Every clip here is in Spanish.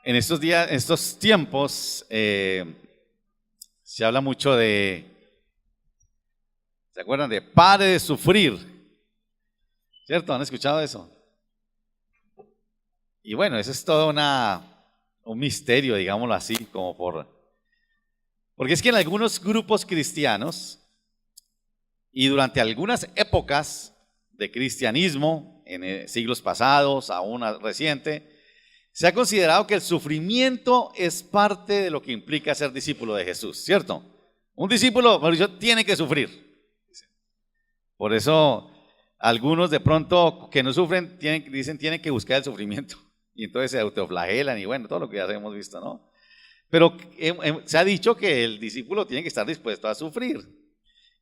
En estos días, en estos tiempos, se habla mucho ¿se acuerdan? De pare de sufrir, ¿cierto? ¿Han escuchado eso? Y bueno, eso es todo un misterio, digámoslo así, porque es que en algunos grupos cristianos y durante algunas épocas de cristianismo, en siglos pasados, aún reciente, se ha considerado que el sufrimiento es parte de lo que implica ser discípulo de Jesús, ¿cierto? Un discípulo, Mauricio, tiene que sufrir. Por eso, algunos de pronto que no sufren dicen tienen que buscar el sufrimiento. Y entonces se autoflagelan y bueno, todo lo que ya hemos visto, ¿no? Pero se ha dicho que el discípulo tiene que estar dispuesto a sufrir.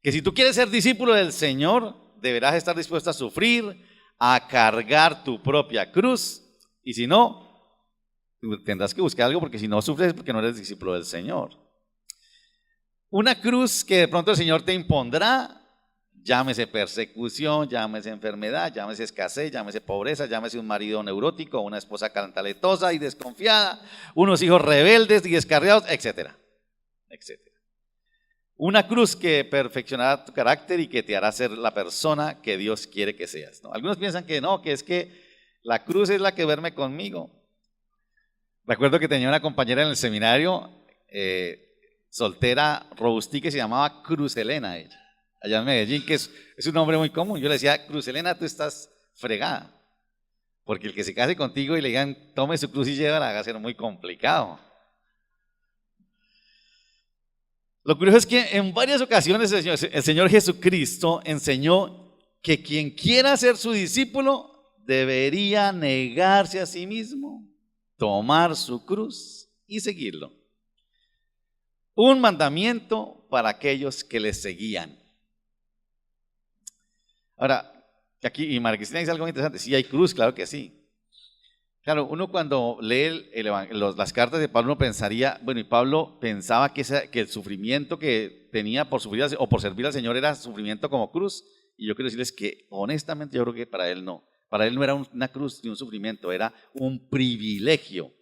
Que si tú quieres ser discípulo del Señor, deberás estar dispuesto a sufrir, a cargar tu propia cruz. Y si no, tendrás que buscar algo, porque si no sufres es porque no eres discípulo del Señor. Una cruz que de pronto el Señor te impondrá, llámese persecución, llámese enfermedad, llámese escasez, llámese pobreza, llámese un marido neurótico, una esposa cantaletosa y desconfiada, unos hijos rebeldes y descarriados, etcétera, etcétera. Una cruz que perfeccionará tu carácter y que te hará ser la persona que Dios quiere que seas, ¿no? Algunos piensan que no, que es que la cruz es la que duerme conmigo. Recuerdo que tenía una compañera en el seminario, soltera, robustica, que se llamaba Cruz Elena, ella, allá en Medellín, que es un nombre muy común. Yo le decía, Cruz Elena, tú estás fregada, porque el que se case contigo y le digan, tome su cruz y llévala, va a ser muy complicado. Lo curioso es que en varias ocasiones el Señor Jesucristo enseñó que quien quiera ser su discípulo debería negarse a sí mismo, tomar su cruz y seguirlo. Un mandamiento para aquellos que le seguían. Ahora, aquí, y María Cristina dice algo muy interesante, sí hay cruz, claro que sí. Claro, uno cuando lee las cartas de Pablo, uno pensaría, bueno, y Pablo pensaba que el sufrimiento que tenía por sufrir o por servir al Señor era sufrimiento como cruz, y yo quiero decirles que honestamente yo creo que para él no era una cruz ni un sufrimiento, era un privilegio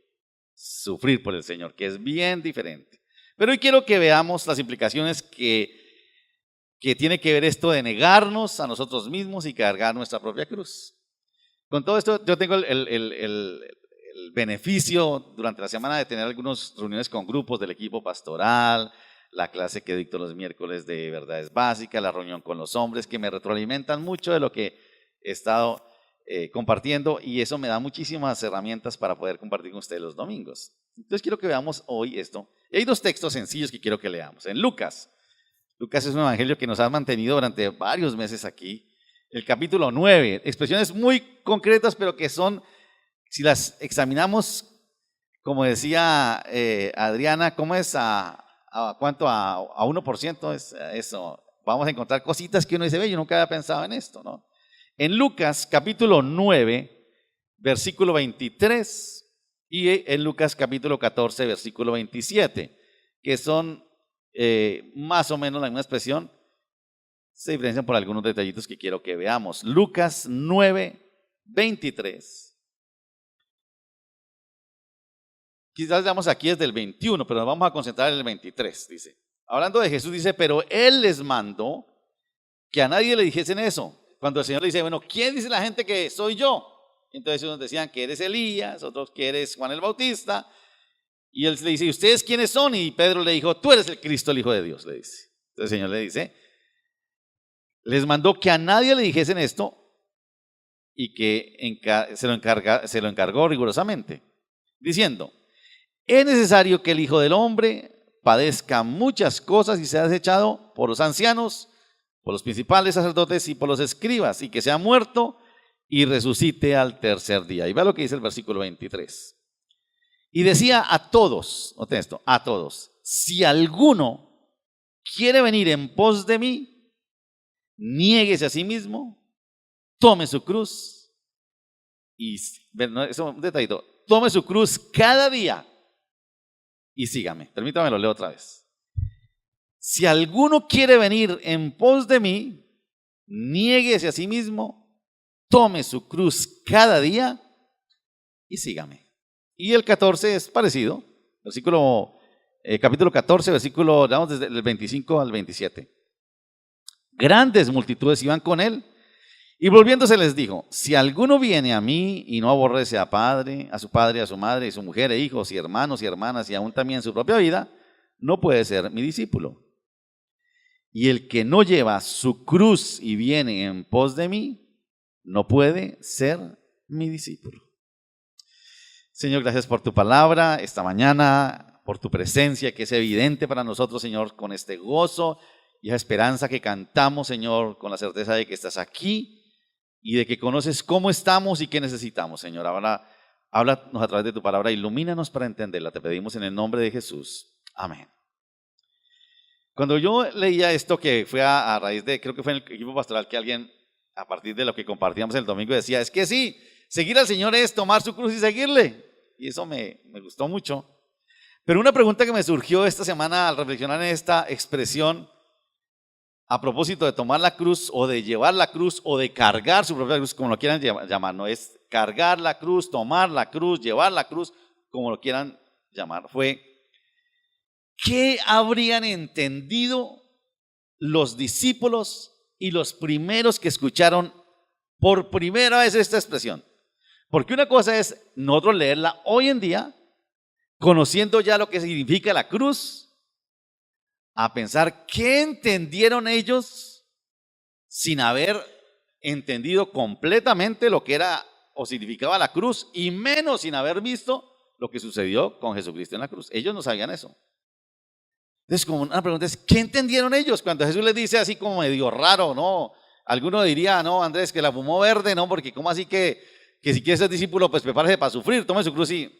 sufrir por el Señor, que es bien diferente. Pero hoy quiero que veamos las implicaciones que tiene que ver esto de negarnos a nosotros mismos y cargar nuestra propia cruz. Con todo esto, yo tengo el beneficio durante la semana de tener algunas reuniones con grupos del equipo pastoral, la clase que dicto los miércoles de verdades básicas, la reunión con los hombres, que me retroalimentan mucho de lo que he estado compartiendo, y eso me da muchísimas herramientas para poder compartir con ustedes los domingos. Entonces quiero que veamos hoy esto. Y hay dos textos sencillos que quiero que leamos. En Lucas es un evangelio que nos ha mantenido durante varios meses aquí. El capítulo 9, expresiones muy concretas, pero que son, si las examinamos, como decía Adriana, ¿cómo es cuánto? A 1% es eso. Vamos a encontrar cositas que uno dice, ve, yo nunca había pensado en esto, ¿no? En Lucas capítulo 9, versículo 23, y en Lucas capítulo 14, versículo 27, que son más o menos la misma expresión. Se diferencian por algunos detallitos que quiero que veamos. Lucas 9, 23. Quizás veamos aquí desde el 21, pero nos vamos a concentrar en el 23, dice. Hablando de Jesús, dice, pero Él les mandó que a nadie le dijesen eso. Cuando el Señor le dice, bueno, ¿quién dice la gente que soy yo? Entonces unos decían que eres Elías, otros que eres Juan el Bautista. Y Él le dice, ¿y ustedes quiénes son? Y Pedro le dijo, tú eres el Cristo, el Hijo de Dios, le dice. Entonces el Señor le dice, les mandó que a nadie le dijesen esto y que se lo encargó rigurosamente, diciendo, es necesario que el Hijo del Hombre padezca muchas cosas y sea desechado por los ancianos, por los principales sacerdotes y por los escribas, y que sea muerto y resucite al tercer día. Y vea lo que dice el versículo 23. Y decía a todos, noten esto, a todos, si alguno quiere venir en pos de mí, niéguese a sí mismo, tome su cruz y, eso es un detallito, tome su cruz cada día y sígame. Permítame, lo leo otra vez. Si alguno quiere venir en pos de mí, niéguese a sí mismo, tome su cruz cada día y sígame. Y el 14 es parecido, capítulo 14, versículo, vamos desde el 25 al 27. Grandes multitudes iban con él, y volviéndose les dijo: si alguno viene a mí y no aborrece a su padre, a su madre, y su mujer, e hijos, y hermanos, y hermanas, y aún también su propia vida, no puede ser mi discípulo. Y el que no lleva su cruz y viene en pos de mí, no puede ser mi discípulo. Señor, gracias por tu palabra esta mañana, por tu presencia que es evidente para nosotros, Señor, con este gozo y esa esperanza que cantamos, Señor, con la certeza de que estás aquí y de que conoces cómo estamos y qué necesitamos, Señor. Ahora háblanos a través de tu palabra, ilumínanos para entenderla. Te pedimos en el nombre de Jesús. Amén. Cuando yo leía esto, que fue a raíz de, creo que fue en el equipo pastoral que alguien, a partir de lo que compartíamos el domingo, decía: es que sí, seguir al Señor es tomar su cruz y seguirle. Y eso me gustó mucho. Pero una pregunta que me surgió esta semana al reflexionar en esta expresión, a propósito de tomar la cruz o de llevar la cruz o de cargar su propia cruz, como lo quieran llamar, no es cargar la cruz, tomar la cruz, llevar la cruz, como lo quieran llamar, fue: ¿qué habrían entendido los discípulos y los primeros que escucharon por primera vez esta expresión? Porque una cosa es nosotros leerla hoy en día, conociendo ya lo que significa la cruz, a pensar qué entendieron ellos sin haber entendido completamente lo que era o significaba la cruz, y menos sin haber visto lo que sucedió con Jesucristo en la cruz. Ellos no sabían eso. Entonces, como una pregunta es: ¿qué entendieron ellos cuando Jesús les dice así como medio raro, no? Alguno diría: no, Andrés, que la fumó verde, no, porque ¿cómo así que si quieres ser discípulo, pues prepárese para sufrir, tome su cruz? Y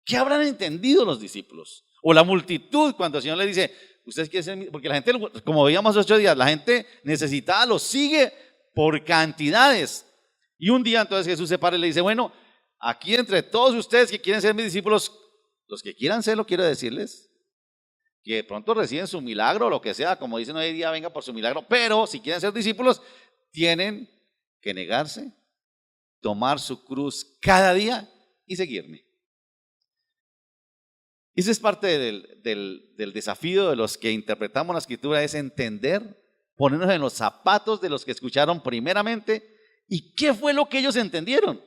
¿qué habrán entendido los discípulos? O la multitud cuando el Señor les dice: ustedes quieren ser, porque la gente, como veíamos 8 días, la gente necesitada los sigue por cantidades. Y un día entonces Jesús se para y le dice: bueno, aquí entre todos ustedes que quieren ser mis discípulos, los que quieran serlo, quiero decirles que de pronto reciben su milagro o lo que sea, como dicen hoy día, venga por su milagro, pero si quieren ser discípulos, tienen que negarse, tomar su cruz cada día y seguirme. Esa es parte del desafío de los que interpretamos la Escritura, es entender, ponernos en los zapatos de los que escucharon primeramente y qué fue lo que ellos entendieron.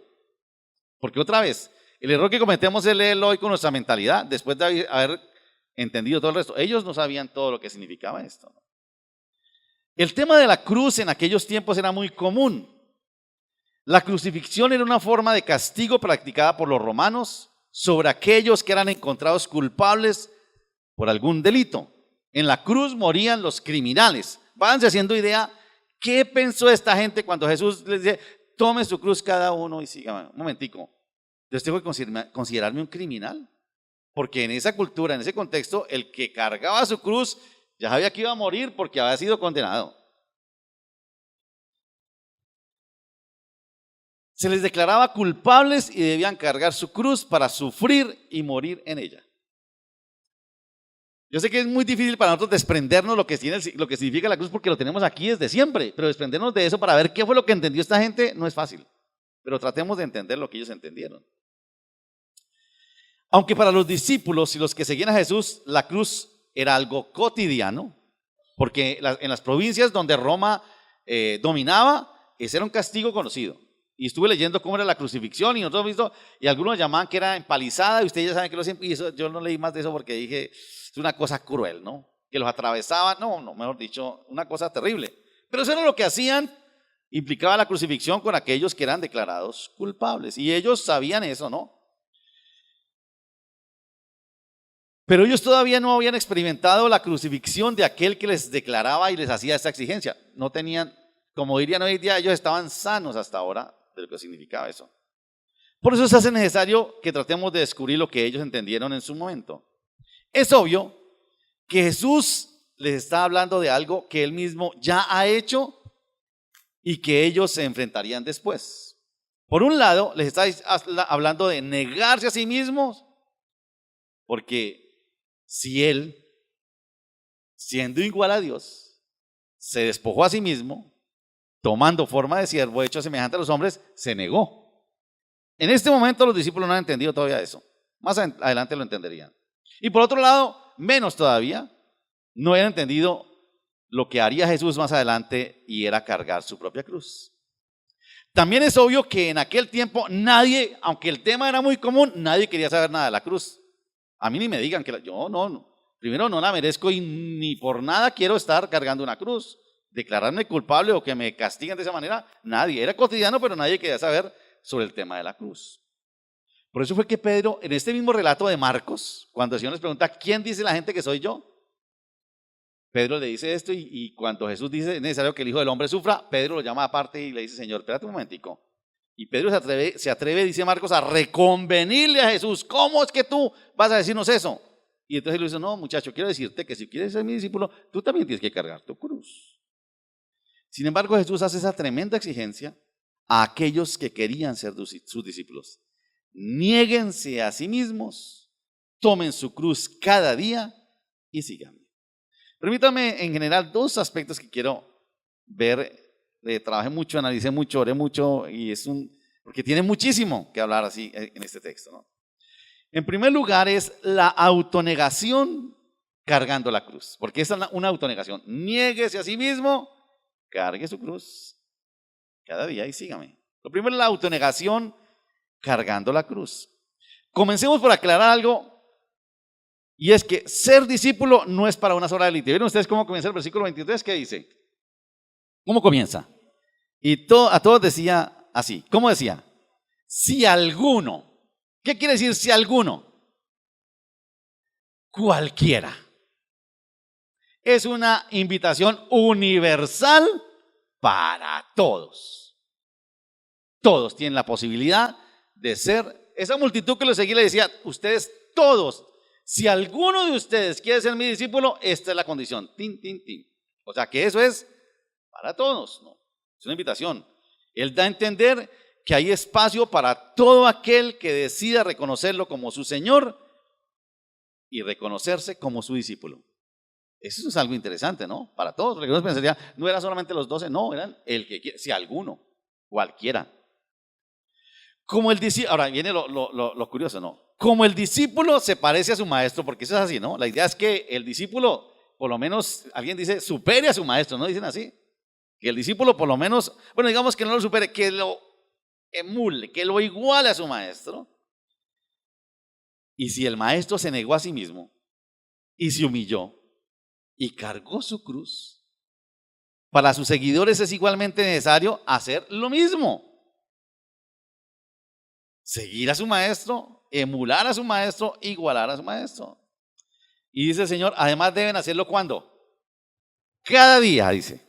Porque otra vez, el error que cometemos es leerlo hoy con nuestra mentalidad, después de haber entendido todo el resto. Ellos no sabían todo lo que significaba esto. El tema de la cruz en aquellos tiempos era muy común. La crucifixión era una forma de castigo practicada por los romanos sobre aquellos que eran encontrados culpables por algún delito. En la cruz morían los criminales. Váyanse haciendo idea qué pensó esta gente cuando Jesús les dice: tome su cruz cada uno y siga. Un momentico, ¿yo tengo que considerarme un criminal? Porque en esa cultura, en ese contexto, el que cargaba su cruz ya sabía que iba a morir porque había sido condenado. Se les declaraba culpables y debían cargar su cruz para sufrir y morir en ella. Yo sé que es muy difícil para nosotros desprendernos lo que significa la cruz, porque lo tenemos aquí desde siempre, pero desprendernos de eso para ver qué fue lo que entendió esta gente no es fácil. Pero tratemos de entender lo que ellos entendieron. Aunque para los discípulos y los que seguían a Jesús, la cruz era algo cotidiano, porque en las provincias donde Roma dominaba, ese era un castigo conocido. Y estuve leyendo cómo era la crucifixión y nosotros hemos visto, y algunos llamaban que era empalizada, y ustedes ya saben que y eso, yo no leí más de eso porque dije, es una cosa cruel, ¿no? Que los atravesaban, no, mejor dicho, una cosa terrible. Pero eso era lo que hacían, implicaba la crucifixión con aquellos que eran declarados culpables, y ellos sabían eso, ¿no? Pero ellos todavía no habían experimentado la crucifixión de aquel que les declaraba y les hacía esta exigencia. No tenían, como dirían hoy día, ellos estaban sanos hasta ahora de lo que significaba eso. Por eso se hace necesario que tratemos de descubrir lo que ellos entendieron en su momento. Es obvio que Jesús les está hablando de algo que él mismo ya ha hecho y que ellos se enfrentarían después. Por un lado, les está hablando de negarse a sí mismos, porque si él, siendo igual a Dios, se despojó a sí mismo, tomando forma de siervo, hecho semejante a los hombres, se negó. En este momento los discípulos no han entendido todavía eso. Más adelante lo entenderían. Y por otro lado, menos todavía, no habían entendido lo que haría Jesús más adelante y era cargar su propia cruz. También es obvio que en aquel tiempo nadie, aunque el tema era muy común, nadie quería saber nada de la cruz. A mí ni me digan que yo no, primero no la merezco y ni por nada quiero estar cargando una cruz. Declararme culpable o que me castiguen de esa manera, nadie. Era cotidiano, pero nadie quería saber sobre el tema de la cruz. Por eso fue que Pedro, en este mismo relato de Marcos, cuando el Señor les pregunta, ¿quién dice la gente que soy yo? Pedro le dice esto y cuando Jesús dice es necesario que el Hijo del Hombre sufra, Pedro lo llama aparte y le dice, Señor, espérate un momentico. Y Pedro se atreve, dice Marcos, a reconvenirle a Jesús. ¿Cómo es que tú vas a decirnos eso? Y entonces él le dice, no, muchacho, quiero decirte que si quieres ser mi discípulo, tú también tienes que cargar tu cruz. Sin embargo, Jesús hace esa tremenda exigencia a aquellos que querían ser sus discípulos. Niéguense a sí mismos, tomen su cruz cada día y síganme. Permítame en general dos aspectos que quiero ver. Trabajé mucho, analicé mucho, oré mucho y porque tiene muchísimo que hablar así en este texto, ¿no? En primer lugar es la autonegación cargando la cruz, porque esa es una autonegación. Niéguese a sí mismo, cargue su cruz cada día y sígame. Lo primero es la autonegación cargando la cruz. Comencemos por aclarar algo. Y es que ser discípulo no es para una sola élite. ¿Vieron ustedes cómo comienza el versículo 23? ¿Qué dice? ¿Cómo comienza? Y a todos decía así. ¿Cómo decía? Si alguno. ¿Qué quiere decir si alguno? Cualquiera. Es una invitación universal para todos. Todos tienen la posibilidad de ser. Esa multitud que lo seguía le decía, ustedes todos. Si alguno de ustedes quiere ser mi discípulo, esta es la condición. Tin, tin, tin. O sea que eso es para todos, ¿no? Es una invitación. Él da a entender que hay espacio para todo aquel que decida reconocerlo como su Señor y reconocerse como su discípulo. Eso es algo interesante, ¿no? Para todos, porque uno pensaría, no eran solamente los 12, no, eran el que quiera, si alguno, cualquiera. Como el discípulo, ahora viene lo curioso, ¿no? Como el discípulo se parece a su maestro, porque eso es así, ¿no? La idea es que el discípulo, por lo menos, alguien dice, supere a su maestro, ¿no? Dicen así. Que el discípulo por lo menos, bueno, digamos que no lo supere, que lo emule, que lo iguale a su maestro. Y si el maestro se negó a sí mismo y se humilló y cargó su cruz, para sus seguidores es igualmente necesario hacer lo mismo. Seguir a su maestro, emular a su maestro, igualar a su maestro. Y dice el Señor, además deben hacerlo ¿cuándo? Cada día, dice.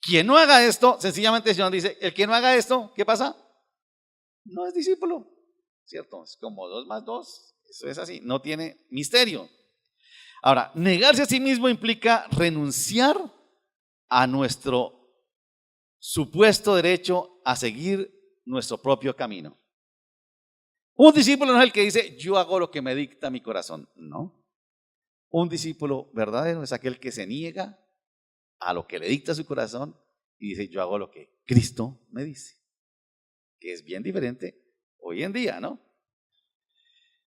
Quien no haga esto, sencillamente el Señor dice, el que no haga esto, ¿qué pasa? No es discípulo, ¿cierto? Es como 2 más 2, eso es así, no tiene misterio. Ahora, negarse a sí mismo implica renunciar a nuestro supuesto derecho a seguir nuestro propio camino. Un discípulo no es el que dice, yo hago lo que me dicta mi corazón. No. Un discípulo verdadero es aquel que se niega a lo que le dicta su corazón y dice, yo hago lo que Cristo me dice. Que es bien diferente hoy en día, ¿no?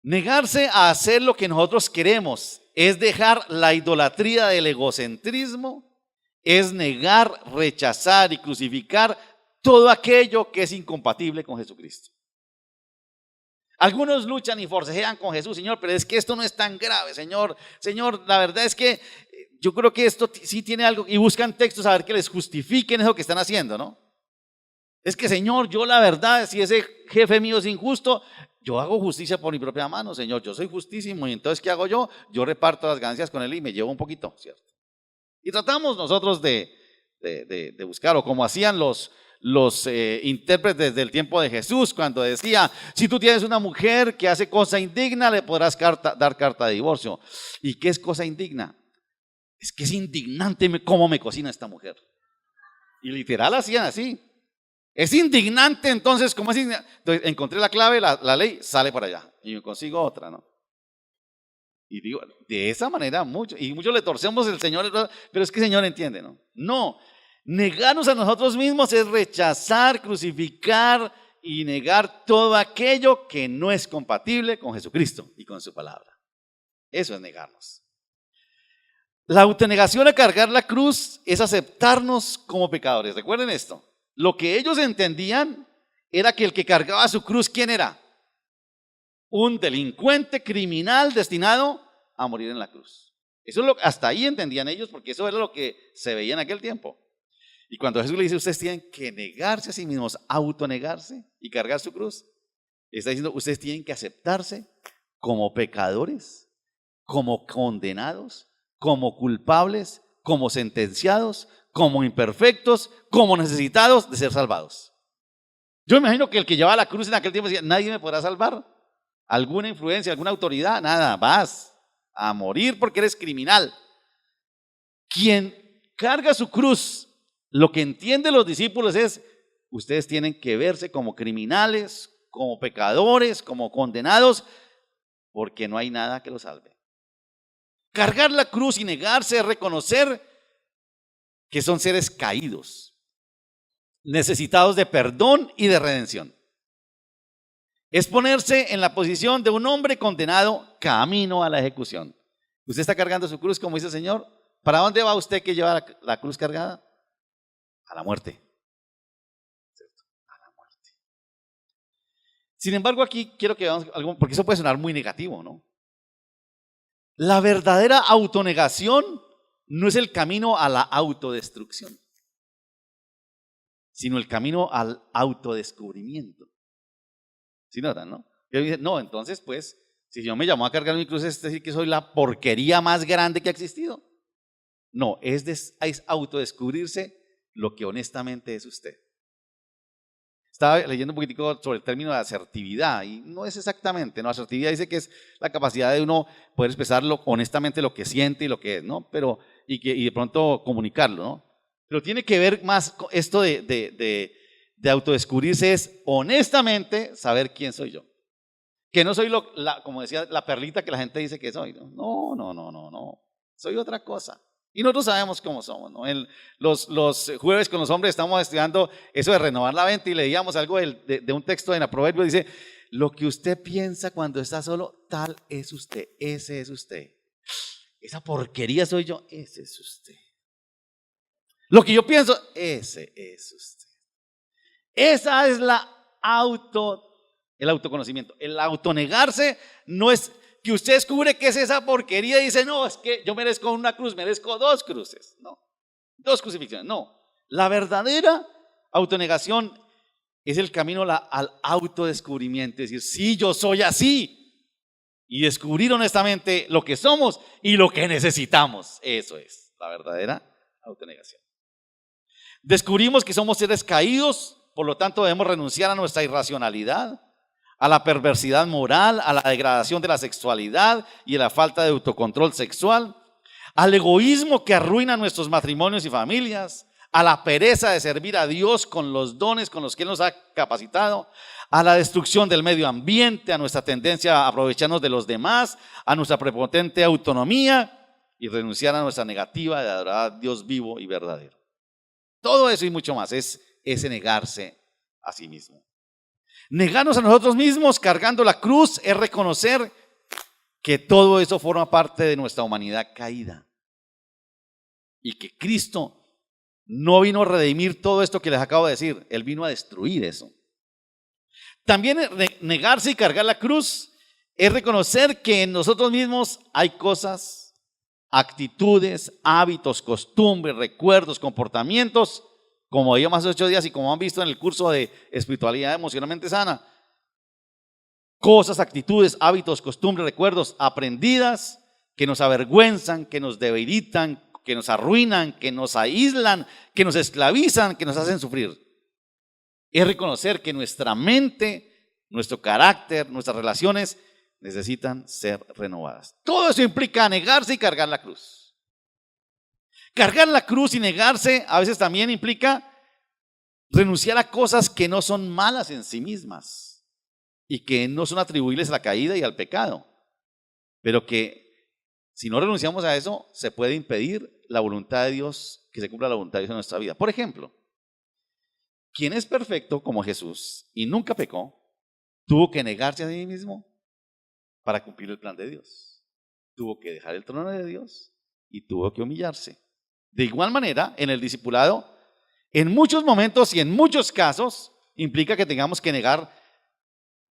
Negarse a hacer lo que nosotros queremos es dejar la idolatría del egocentrismo, es negar, rechazar y crucificar todo aquello que es incompatible con Jesucristo. Algunos luchan y forcejean con Jesús, Señor, pero es que esto no es tan grave, Señor, la verdad es que yo creo que esto sí tiene algo, y buscan textos a ver que les justifiquen eso que están haciendo, ¿no? Es que, Señor, yo la verdad, si ese jefe mío es injusto, yo hago justicia por mi propia mano, Señor, yo soy justísimo, y entonces, ¿qué hago yo? Yo reparto las ganancias con él y me llevo un poquito, ¿cierto? Y tratamos nosotros de buscar, o como hacían los intérpretes del tiempo de Jesús, cuando decía, si tú tienes una mujer que hace cosa indigna, le podrás dar carta de divorcio. ¿Y qué es cosa indigna? Es que es indignante cómo me cocina esta mujer. Y literal hacían así. Es indignante, entonces, ¿cómo es indignante? Entonces, encontré la clave, la ley, sale para allá. Y me consigo otra, ¿no? Y digo, de esa manera, muchos le torcemos el Señor, pero es que el Señor entiende, ¿no? No. Negarnos a nosotros mismos es rechazar, crucificar y negar todo aquello que no es compatible con Jesucristo y con su palabra. Eso es negarnos. La autonegación a cargar la cruz es aceptarnos como pecadores. Recuerden esto. Lo que ellos entendían era que el que cargaba su cruz, ¿quién era? Un delincuente criminal destinado a morir en la cruz. Eso es hasta ahí entendían ellos, porque eso era lo que se veía en aquel tiempo. Y cuando Jesús le dice, ustedes tienen que negarse a sí mismos, autonegarse y cargar su cruz, está diciendo, ustedes tienen que aceptarse como pecadores, como condenados, como culpables, como sentenciados, como imperfectos, como necesitados de ser salvados. Yo imagino que el que llevaba la cruz en aquel tiempo decía, nadie me podrá salvar. Alguna influencia, alguna autoridad, nada, vas a morir porque eres criminal. Quien carga su cruz, lo que entienden los discípulos es, ustedes tienen que verse como criminales, como pecadores, como condenados, porque no hay nada que los salve. Cargar la cruz y negarse es reconocer que son seres caídos, necesitados de perdón y de redención. Es ponerse en la posición de un hombre condenado camino a la ejecución. Usted está cargando su cruz, como dice el Señor. ¿Para dónde va usted que lleva la cruz cargada? A la muerte. ¿Cierto? A la muerte. Sin embargo, aquí quiero que veamos algo, porque eso puede sonar muy negativo, ¿no? La verdadera autonegación no es el camino a la autodestrucción, sino el camino al autodescubrimiento. ¿Sí notan, no? Yo dije, no, entonces pues, si yo me llamo a cargar mi cruz, es decir que soy la porquería más grande que ha existido. No, es autodescubrirse lo que honestamente es usted. Estaba leyendo un poquitico sobre el término de asertividad y no es exactamente, ¿no? Asertividad dice que es la capacidad de uno poder expresar honestamente lo que siente y lo que es, ¿no? Pero, y de pronto comunicarlo, ¿no? Pero tiene que ver más con esto de autodescubrirse, es honestamente saber quién soy yo. Que no soy, como decía, la perlita que la gente dice que soy. No. Soy otra cosa. Y nosotros sabemos cómo somos, ¿no? Los jueves con los hombres estamos estudiando eso de renovar la mente y leíamos algo de un texto en el Proverbio. Dice, lo que usted piensa cuando está solo, tal es usted. Ese es usted. Esa porquería soy yo, ese es usted. Lo que yo pienso, ese es usted. Esa es el autoconocimiento. El autonegarse no es que usted descubre que es esa porquería y dice, no, es que yo merezco una cruz, merezco 2 cruces. No, 2 crucifixiones. No, la verdadera autonegación es el camino al autodescubrimiento. Es decir, sí, yo soy así. Y descubrir honestamente lo que somos y lo que necesitamos. Eso es la verdadera autonegación. Descubrimos que somos seres caídos, por lo tanto debemos renunciar a nuestra irracionalidad, a la perversidad moral, a la degradación de la sexualidad y a la falta de autocontrol sexual, al egoísmo que arruina nuestros matrimonios y familias, a la pereza de servir a Dios con los dones con los que Él nos ha capacitado, a la destrucción del medio ambiente, a nuestra tendencia a aprovecharnos de los demás, a nuestra prepotente autonomía y renunciar a nuestra negativa de adorar a Dios vivo y verdadero. Todo eso y mucho más es ese negarse a sí mismo. Negarnos a nosotros mismos cargando la cruz es reconocer que todo eso forma parte de nuestra humanidad caída y que Cristo no vino a redimir todo esto que les acabo de decir, Él vino a destruir eso. También negarse y cargar la cruz es reconocer que en nosotros mismos hay cosas, actitudes, hábitos, costumbres, recuerdos, comportamientos, como veíamos hace 8 días y como han visto en el curso de espiritualidad emocionalmente sana, cosas, actitudes, hábitos, costumbres, recuerdos aprendidas que nos avergüenzan, que nos debilitan, que nos arruinan, que nos aíslan, que nos esclavizan, que nos hacen sufrir. Es reconocer que nuestra mente, nuestro carácter, nuestras relaciones necesitan ser renovadas. Todo eso implica negarse y cargar la cruz. Cargar la cruz y negarse a veces también implica renunciar a cosas que no son malas en sí mismas y que no son atribuibles a la caída y al pecado, pero que si no renunciamos a eso se puede impedir la voluntad de Dios, que se cumpla la voluntad de Dios en nuestra vida. Por ejemplo, quien es perfecto como Jesús y nunca pecó, tuvo que negarse a sí mismo para cumplir el plan de Dios. Tuvo que dejar el trono de Dios y tuvo que humillarse. De igual manera, en el discipulado, en muchos momentos y en muchos casos, implica que tengamos que negar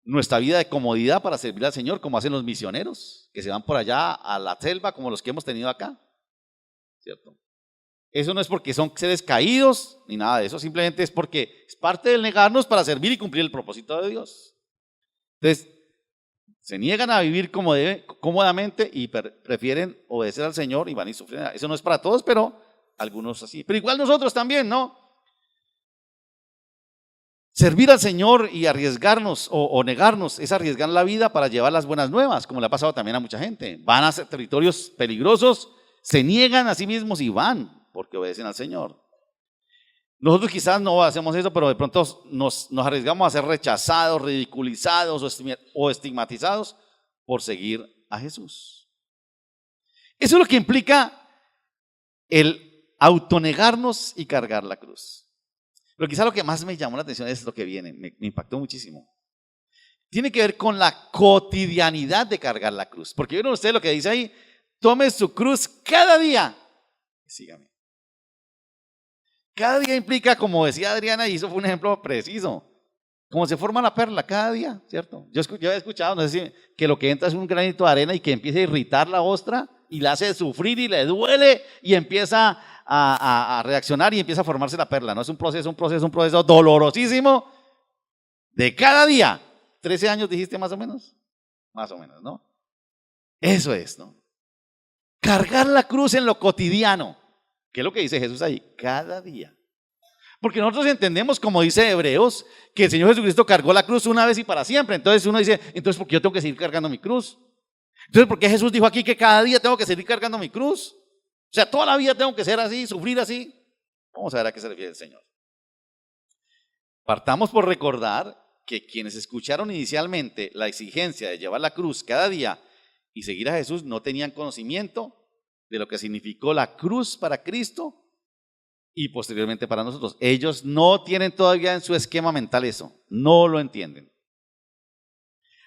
nuestra vida de comodidad para servir al Señor, como hacen los misioneros, que se van por allá a la selva, como los que hemos tenido acá, ¿cierto? Eso no es porque son seres caídos, ni nada de eso, simplemente es porque es parte del negarnos para servir y cumplir el propósito de Dios. Entonces, se niegan a vivir cómodamente y prefieren obedecer al Señor y van y sufren. Eso no es para todos, pero algunos así. Pero igual nosotros también, ¿no? Servir al Señor y arriesgarnos o negarnos es arriesgar la vida para llevar las buenas nuevas, como le ha pasado también a mucha gente. Van a territorios peligrosos, se niegan a sí mismos y van porque obedecen al Señor. Nosotros quizás no hacemos eso, pero de pronto nos arriesgamos a ser rechazados, ridiculizados o estigmatizados por seguir a Jesús. Eso es lo que implica el autonegarnos y cargar la cruz. Pero quizás lo que más me llamó la atención es lo que viene, me impactó muchísimo. Tiene que ver con la cotidianidad de cargar la cruz. Porque vieron ustedes lo que dice ahí, tome su cruz cada día y sígame. Cada día implica, como decía Adriana, y eso fue un ejemplo preciso, como se forma la perla cada día, ¿cierto? Yo he escuchado, no sé si, que lo que entra es un granito de arena y que empieza a irritar la ostra y la hace sufrir y le duele y empieza a reaccionar y empieza a formarse la perla, ¿no? Es un proceso dolorosísimo de cada día. 13 años dijiste más o menos, ¿no? Eso es, ¿no? Cargar la cruz en lo cotidiano. ¿Qué es lo que dice Jesús ahí? Cada día. Porque nosotros entendemos, como dice Hebreos, que el Señor Jesucristo cargó la cruz una vez y para siempre. Entonces uno dice, entonces ¿por qué yo tengo que seguir cargando mi cruz? Entonces ¿por qué Jesús dijo aquí que cada día tengo que seguir cargando mi cruz? O sea, toda la vida tengo que ser así, sufrir así. Vamos a ver a qué se refiere el Señor. Partamos por recordar que quienes escucharon inicialmente la exigencia de llevar la cruz cada día y seguir a Jesús no tenían conocimiento de lo que significó la cruz para Cristo y posteriormente para nosotros. Ellos no tienen todavía en su esquema mental eso, no lo entienden.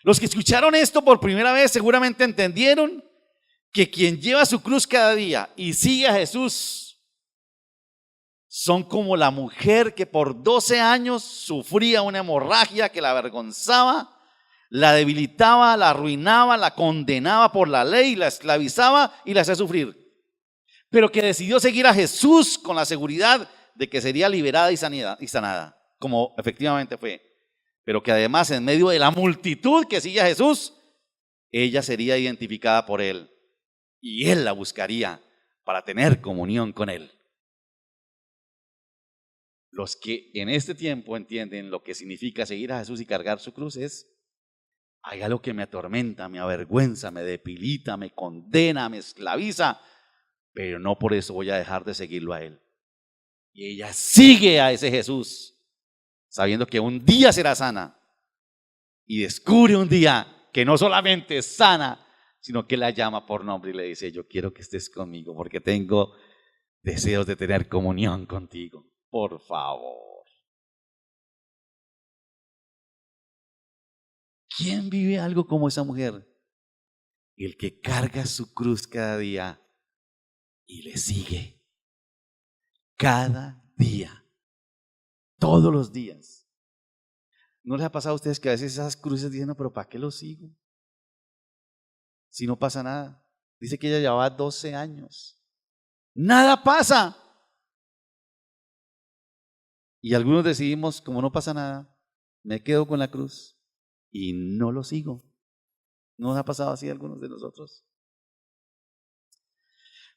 Los que escucharon esto por primera vez seguramente entendieron que quien lleva su cruz cada día y sigue a Jesús son como la mujer que por 12 años sufría una hemorragia que la avergonzaba, la debilitaba, la arruinaba, la condenaba por la ley, la esclavizaba y la hacía sufrir. Pero que decidió seguir a Jesús con la seguridad de que sería liberada y sanada, como efectivamente fue. Pero que además en medio de la multitud que sigue a Jesús, ella sería identificada por Él y Él la buscaría para tener comunión con Él. Los que en este tiempo entienden lo que significa seguir a Jesús y cargar su cruz es: hay algo que me atormenta, me avergüenza, me debilita, me condena, me esclaviza, pero no por eso voy a dejar de seguirlo a Él. Y ella sigue a ese Jesús, sabiendo que un día será sana, y descubre un día que no solamente es sana, sino que la llama por nombre y le dice: yo quiero que estés conmigo porque tengo deseos de tener comunión contigo. Por favor. ¿Quién vive algo como esa mujer? El que carga su cruz cada día y le sigue. Cada día. Todos los días. ¿No les ha pasado a ustedes que a veces esas cruces dicen, no, pero ¿para qué lo sigo? Si no pasa nada. Dice que ella llevaba 12 años. Nada pasa. Y algunos decidimos, como no pasa nada, me quedo con la cruz y no lo sigo. ¿No nos ha pasado así a algunos de nosotros?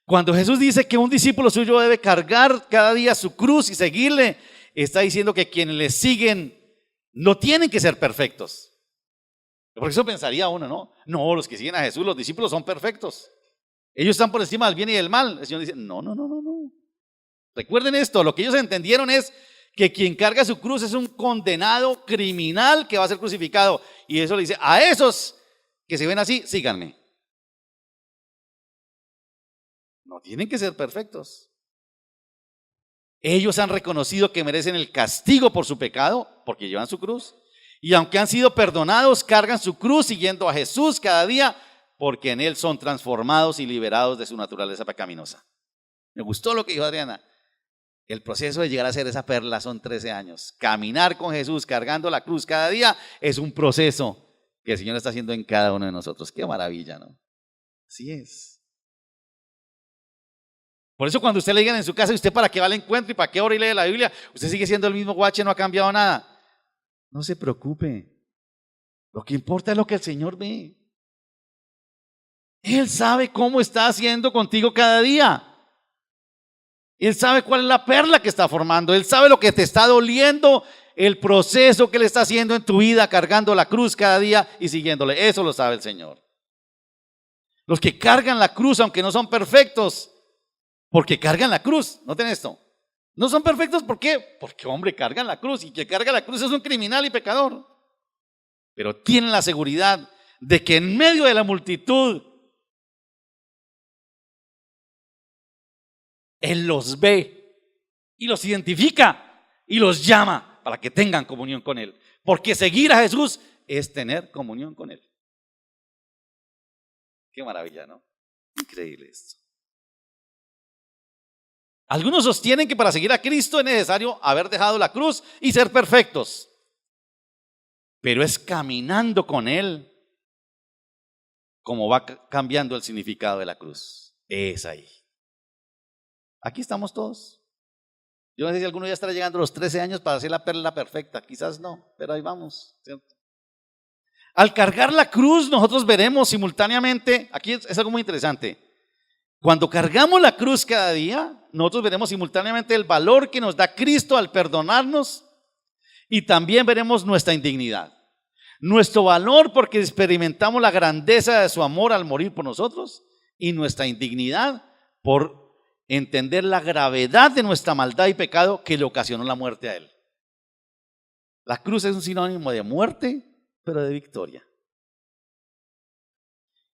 Cuando Jesús dice que un discípulo suyo debe cargar cada día su cruz y seguirle, está diciendo que quienes le siguen no tienen que ser perfectos. Por eso pensaría uno, ¿no? No, los que siguen a Jesús, los discípulos son perfectos. Ellos están por encima del bien y del mal. El Señor dice, no. Recuerden esto, lo que ellos entendieron es que quien carga su cruz es un condenado criminal que va a ser crucificado. Y eso le dice, a esos que se ven así, síganme. No tienen que ser perfectos. Ellos han reconocido que merecen el castigo por su pecado, porque llevan su cruz. Y aunque han sido perdonados, cargan su cruz siguiendo a Jesús cada día, porque en Él son transformados y liberados de su naturaleza pecaminosa. Me gustó lo que dijo Adriana. El proceso de llegar a ser esa perla son 13 años. Caminar con Jesús cargando la cruz cada día es un proceso que el Señor está haciendo en cada uno de nosotros. Qué maravilla, ¿no? Así es. Por eso cuando usted le digan en su casa, ¿usted para qué va al encuentro y para qué ora y lee la Biblia? Usted sigue siendo el mismo guache, no ha cambiado nada. No se preocupe. Lo que importa es lo que el Señor ve. Él sabe cómo está haciendo contigo cada día. Él sabe cuál es la perla que está formando. Él sabe lo que te está doliendo, el proceso que Él está haciendo en tu vida, cargando la cruz cada día y siguiéndole. Eso lo sabe el Señor. Los que cargan la cruz, aunque no son perfectos, porque cargan la cruz. Noten esto. No son perfectos, ¿por qué? Porque, hombre, cargan la cruz. Y que carga la cruz es un criminal y pecador. Pero tienen la seguridad de que en medio de la multitud, Él los ve y los identifica y los llama para que tengan comunión con Él. Porque seguir a Jesús es tener comunión con Él. Qué maravilla, ¿no? Increíble esto. Algunos sostienen que para seguir a Cristo es necesario haber dejado la cruz y ser perfectos. Pero es caminando con Él como va cambiando el significado de la cruz. Es ahí. Aquí estamos todos. Yo no sé si alguno ya estará llegando a los 13 años para hacer la perla perfecta. Quizás no, pero ahí vamos, ¿cierto? Al cargar la cruz nosotros veremos simultáneamente, aquí es algo muy interesante. Cuando cargamos la cruz cada día, nosotros veremos simultáneamente el valor que nos da Cristo al perdonarnos y también veremos nuestra indignidad. Nuestro valor porque experimentamos la grandeza de su amor al morir por nosotros y nuestra indignidad por entender la gravedad de nuestra maldad y pecado que le ocasionó la muerte a Él. La cruz es un sinónimo de muerte, pero de victoria.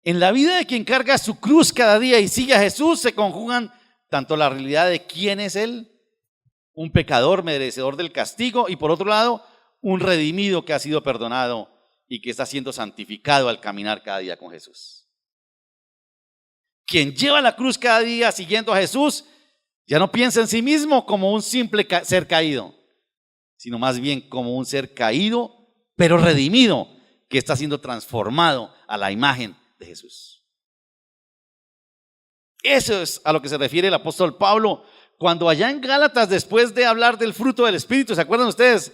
En la vida de quien carga su cruz cada día y sigue a Jesús se conjugan tanto la realidad de quién es Él, un pecador merecedor del castigo, y por otro lado, un redimido que ha sido perdonado y que está siendo santificado al caminar cada día con Jesús. Quien lleva la cruz cada día siguiendo a Jesús ya no piensa en sí mismo como un simple ser caído, sino más bien como un ser caído pero redimido que está siendo transformado a la imagen de Jesús. Eso es a lo que se refiere el apóstol Pablo cuando allá en Gálatas, después de hablar del fruto del Espíritu, ¿se acuerdan ustedes?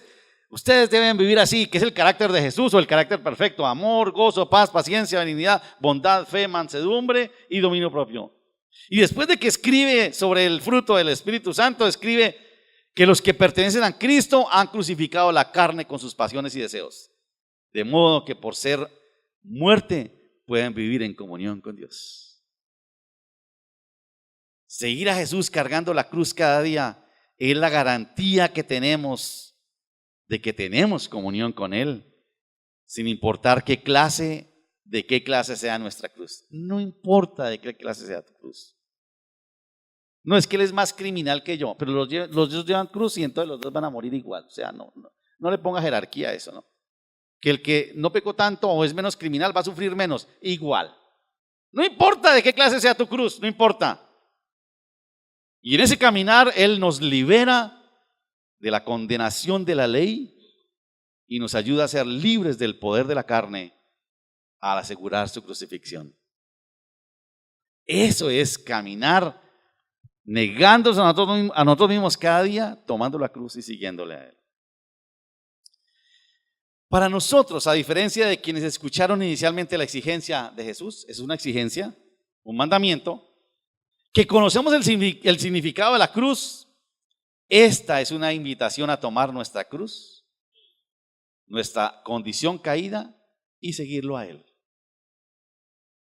Ustedes deben vivir así, que es el carácter de Jesús o el carácter perfecto: amor, gozo, paz, paciencia, benignidad, bondad, fe, mansedumbre y dominio propio. Y después de que escribe sobre el fruto del Espíritu Santo, escribe que los que pertenecen a Cristo han crucificado la carne con sus pasiones y deseos, de modo que por ser muerte pueden vivir en comunión con Dios. Seguir a Jesús cargando la cruz cada día es la garantía que tenemos de que tenemos comunión con Él, sin importar de qué clase sea nuestra cruz. No importa de qué clase sea tu cruz. No es que Él es más criminal que yo, pero los dos llevan cruz y entonces los dos van a morir igual. O sea, no le ponga jerarquía a eso, ¿no? Que el que no pecó tanto o es menos criminal va a sufrir menos, igual. No importa de qué clase sea tu cruz, no importa. Y en ese caminar Él nos libera de la condenación de la ley y nos ayuda a ser libres del poder de la carne al asegurar su crucifixión. Eso es caminar negándose a nosotros mismos cada día, tomando la cruz y siguiéndole a Él. Para nosotros, a diferencia de quienes escucharon inicialmente la exigencia de Jesús, es una exigencia, un mandamiento, que conocemos el significado de la cruz. Esta es una invitación a tomar nuestra cruz, nuestra condición caída y seguirlo a Él.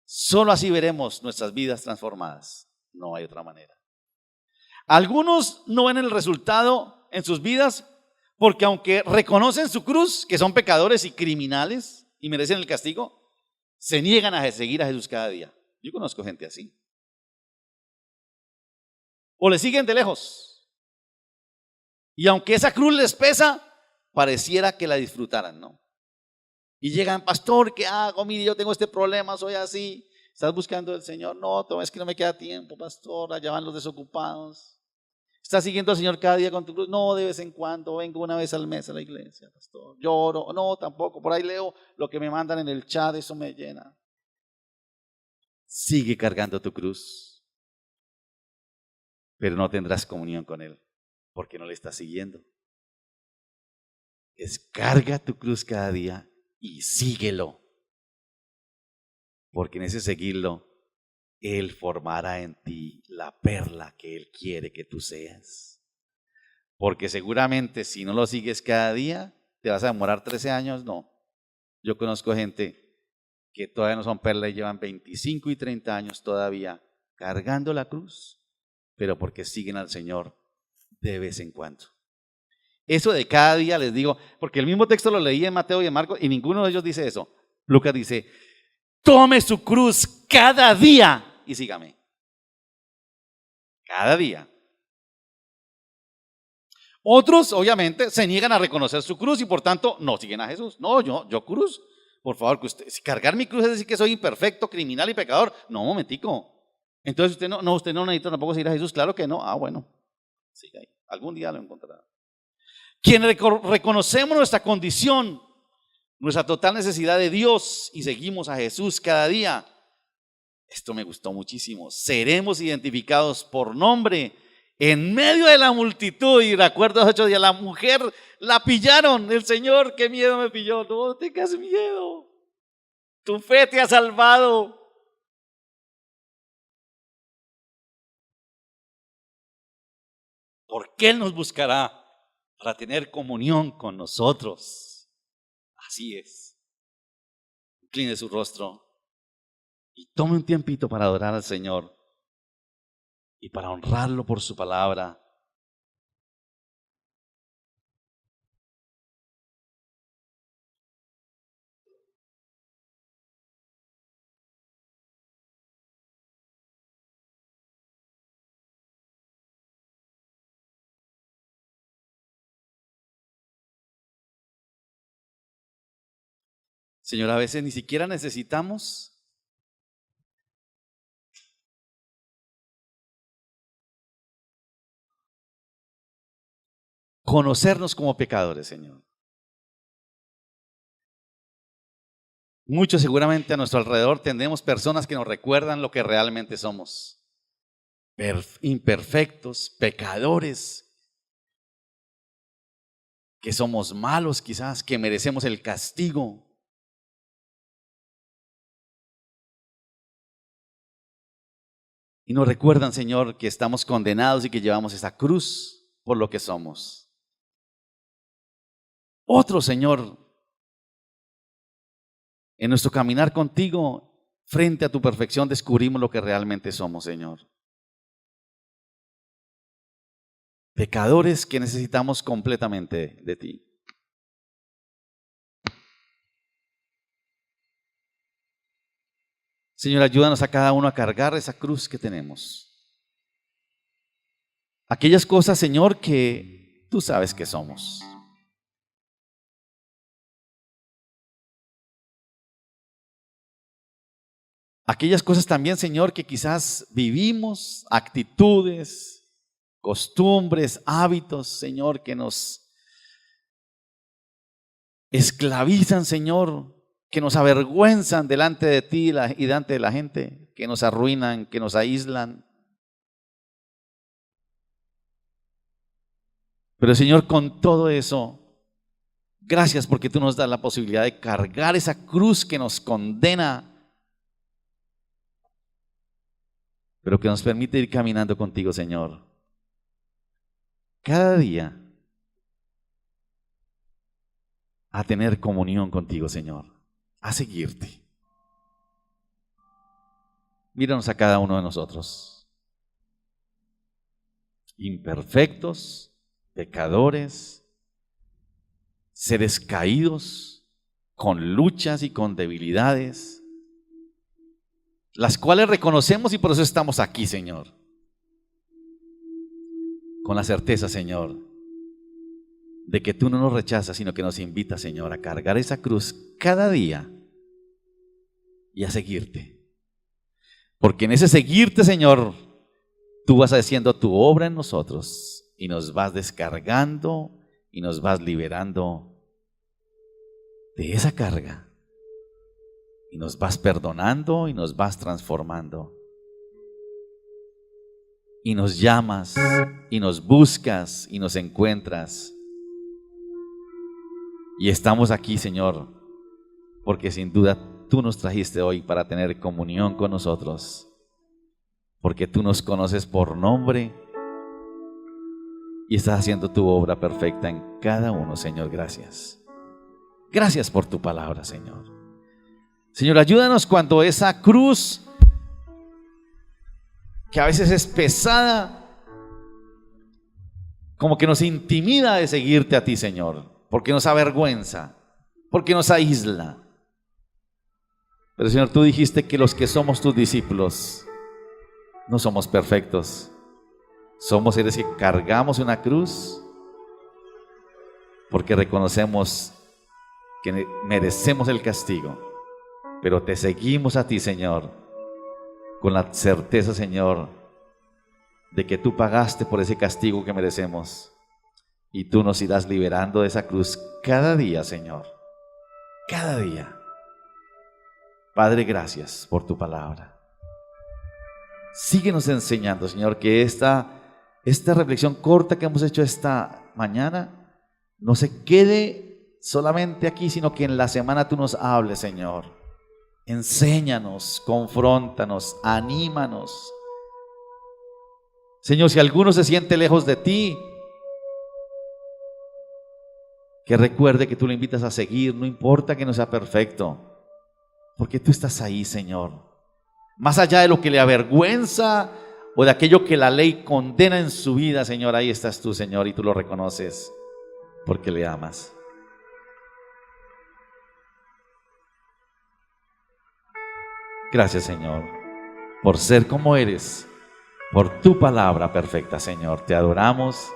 Solo así veremos nuestras vidas transformadas. No hay otra manera. Algunos no ven el resultado en sus vidas porque aunque reconocen su cruz, que son pecadores y criminales y merecen el castigo, se niegan a seguir a Jesús cada día. Yo conozco gente así. O le siguen de lejos. Y aunque esa cruz les pesa, pareciera que la disfrutaran, ¿no? Y llegan, pastor, ¿qué hago? Mire, yo tengo este problema, soy así. ¿Estás buscando al Señor? No, es que no me queda tiempo, pastor, allá van los desocupados. ¿Estás siguiendo al Señor cada día con tu cruz? No, de vez en cuando, vengo una vez al mes a la iglesia, pastor. Lloro, no, tampoco, por ahí leo lo que me mandan en el chat, eso me llena. Sigue cargando tu cruz, pero no tendrás comunión con Él, porque no le estás siguiendo. Descarga tu cruz cada día y síguelo, porque en ese seguirlo, Él formará en ti la perla que Él quiere que tú seas. Porque seguramente si no lo sigues cada día, te vas a demorar 13 años, no. Yo conozco gente que todavía no son perlas y llevan 25 y 30 años todavía cargando la cruz, pero porque siguen al Señor de vez en cuando. Eso de cada día les digo, porque el mismo texto lo leí en Mateo y en Marcos y ninguno de ellos dice eso. Lucas dice, tome su cruz cada día y sígame. Cada día. Otros, obviamente, se niegan a reconocer su cruz y por tanto no siguen a Jesús. No, yo cruz. Por favor, que usted, si cargar mi cruz es decir que soy imperfecto, criminal y pecador. No, un momentico. Entonces usted no necesita tampoco seguir a Jesús. Claro que no. Ah, bueno. Siga ahí. Algún día lo encontrará. Quienes reconocemos nuestra condición, nuestra total necesidad de Dios y seguimos a Jesús cada día. Esto me gustó muchísimo. Seremos identificados por nombre en medio de la multitud. Y recuerdo hace 8 días, la mujer la pillaron. El Señor, qué miedo me pilló. No tengas miedo. Tu fe te ha salvado. Porque Él nos buscará para tener comunión con nosotros. Así es. Incline su rostro y tome un tiempito para adorar al Señor y para honrarlo por su palabra. Señor, a veces ni siquiera necesitamos conocernos como pecadores, Señor. Muchos seguramente a nuestro alrededor tendremos personas que nos recuerdan lo que realmente somos. Imperfectos, pecadores, que somos malos quizás, que merecemos el castigo. Y nos recuerdan, Señor, que estamos condenados y que llevamos esa cruz por lo que somos. Otro, Señor, en nuestro caminar contigo, frente a tu perfección, descubrimos lo que realmente somos, Señor. Pecadores que necesitamos completamente de ti. Señor, ayúdanos a cada uno a cargar esa cruz que tenemos. Aquellas cosas, Señor, que tú sabes que somos. Aquellas cosas también, Señor, que quizás vivimos, actitudes, costumbres, hábitos, Señor, que nos esclavizan, Señor, que nos avergüenzan delante de ti y delante de la gente, que nos arruinan, que nos aíslan. Pero, Señor, con todo eso, gracias porque tú nos das la posibilidad de cargar esa cruz que nos condena, pero que nos permite ir caminando contigo, Señor. Cada día a tener comunión contigo, Señor, a seguirte. Míranos a cada uno de nosotros, imperfectos, pecadores, seres caídos, con luchas y con debilidades, las cuales reconocemos y por eso estamos aquí, Señor. Con la certeza, Señor, de que tú no nos rechazas, sino que nos invitas, Señor, a cargar esa cruz cada día y a seguirte. Porque en ese seguirte, Señor, tú vas haciendo tu obra en nosotros y nos vas descargando y nos vas liberando de esa carga. Y nos vas perdonando y nos vas transformando. Y nos llamas y nos buscas y nos encuentras. Y estamos aquí, Señor, porque sin duda tú nos trajiste hoy para tener comunión con nosotros. Porque tú nos conoces por nombre y estás haciendo tu obra perfecta en cada uno, Señor. Gracias. Gracias por tu palabra, Señor. Señor, ayúdanos cuando esa cruz, que a veces es pesada, como que nos intimida de seguirte a ti, Señor, porque nos avergüenza, porque nos aísla. Pero, Señor, tú dijiste que los que somos tus discípulos no somos perfectos. Somos seres que cargamos una cruz porque reconocemos que merecemos el castigo. Pero te seguimos a ti, Señor, con la certeza, Señor, de que tú pagaste por ese castigo que merecemos. Y tú nos irás liberando de esa cruz cada día, Señor. Cada día. Padre, gracias por tu palabra. Síguenos enseñando, Señor, que esta reflexión corta que hemos hecho esta mañana no se quede solamente aquí, sino que en la semana tú nos hables, Señor. Enséñanos, confróntanos, anímanos. Señor, si alguno se siente lejos de ti, que recuerde que tú le invitas a seguir, no importa que no sea perfecto, porque tú estás ahí, Señor. Más allá de lo que le avergüenza o de aquello que la ley condena en su vida, Señor, ahí estás tú, Señor, y tú lo reconoces porque le amas. Gracias, Señor, por ser como eres, por tu palabra perfecta, Señor. Te adoramos,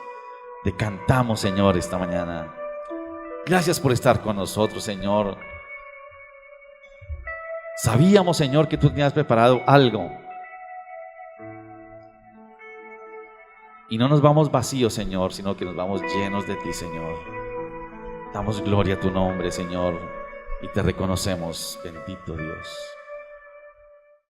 te cantamos, Señor, esta mañana. Gracias por estar con nosotros, Señor. Sabíamos, Señor, que tú tenías preparado algo. Y no nos vamos vacíos, Señor, sino que nos vamos llenos de ti, Señor. Damos gloria a tu nombre, Señor, y te reconocemos, bendito Dios.